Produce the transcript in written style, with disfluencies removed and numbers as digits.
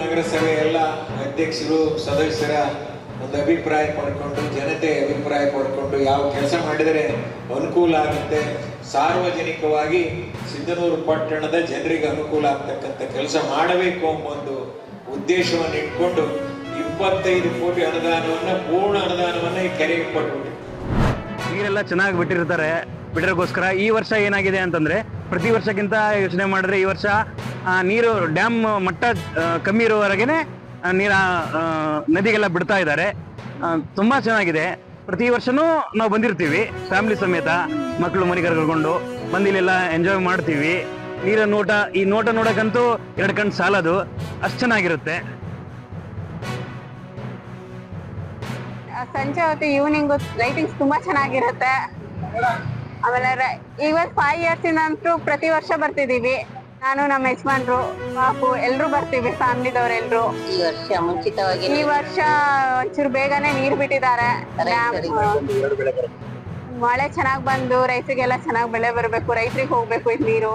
ನಗರಸಭೆ ಎಲ್ಲ ಅಧ್ಯಕ್ಷರು ಸದಸ್ಯರ ಒಂದು ಅಭಿಪ್ರಾಯ ಪಡ್ಕೊಂಡು ಜನತೆ ಅಭಿಪ್ರಾಯ ಪಡ್ಕೊಂಡು ಯಾವ ಕೆಲಸ ಮಾಡಿದರೆ ಅನುಕೂಲ ಆಗುತ್ತೆ, ಸಾರ್ವಜನಿಕವಾಗಿ ಸಿಂಧನೂರು ಪಟ್ಟಣದ ಜನರಿಗೆ ಅನುಕೂಲ ಆಗ್ತಕ್ಕಂಥ ಕೆಲಸ ಮಾಡಬೇಕು ಎಂಬ ಒಂದು ಉದ್ದೇಶವನ್ನು ಇಟ್ಕೊಂಡು 25 ಕೋಟಿ ಅನುದಾನವನ್ನು ಪೂರ್ಣ ಅನುದಾನವನ್ನು ಈ ಕೆರೆಗೆ ಕೊಟ್ಬಿಟ್ಟು ನೀರೆಲ್ಲ ಚೆನ್ನಾಗಿ ಬಿಟ್ಟಿರೋಕ್ಕೋಸ್ಕರ ಈ ವರ್ಷ ಏನಾಗಿದೆ ಅಂತಂದ್ರೆ ಪ್ರತಿ ವರ್ಷಕ್ಕಿಂತ ಯೋಚನೆ ಮಾಡಿದ್ರೆ ಈ ವರ್ಷ ನೀರು ಡ್ಯಾಮ್ ಮಟ್ಟ ಕಮ್ಮಿ ಇರುವವರೆಗೇನೆ ನೀರ ನದಿಗೆಲ್ಲ ಬಿಡ್ತಾ ಇದ್ದಾರೆ. ತುಂಬಾ ಚೆನ್ನಾಗಿದೆ. ಪ್ರತಿ ವರ್ಷನೂ ನಾವು ಬಂದಿರ್ತೀವಿ ಫ್ಯಾಮಿಲಿ ಸಮೇತ, ಮಕ್ಕಳು ಮರಿ ಕರ್ಕೊಂಡು ಬಂದಿಲ್ಲೆಲ್ಲ ಎಂಜಾಯ್ ಮಾಡ್ತೀವಿ. ನೀರ ನೋಟ, ಈ ನೋಟ ನೋಡಕ್ಕಂತೂ 2 ಕಣ್ಣು ಸಾಲದು, ಅಷ್ಟು ಚೆನ್ನಾಗಿರುತ್ತೆ. ಸಂಜೆ ಹೊತ್ತು ಈವ್ನಿಂಗ್ ಲೈಟಿಂಗ್ಸ್ ತುಂಬಾ ಚೆನ್ನಾಗಿರುತ್ತೆ. ಆಮೇಲೆ ಇವತ್ತು 5 ಇಯರ್ಸ್ ಅಂತೂ ಪ್ರತಿ ವರ್ಷ ಬರ್ತಿದೀವಿ. ನಾನು ನಮ್ಮ ಯಜಮಾನ್ರು ಪಾಪು ಎಲ್ರು ಬರ್ತೀವಿ, ಫ್ಯಾಮಿಲಿದವ್ರೆಲ್ರು. ಈ ವರ್ಷ ಒಂಚೂರು ಬೇಗನೆ ನೀರ್ ಬಿಟ್ಟಿದ್ದಾರೆ. ಮಳೆ ಚೆನ್ನಾಗ್ ಬಂದು ರೈತರಿಗೆಲ್ಲ ಚೆನ್ನಾಗ್ ಬೆಳೆ ಬರ್ಬೇಕು, ರೈತರಿಗೆ ಹೋಗ್ಬೇಕು ಇದು ನೀರು.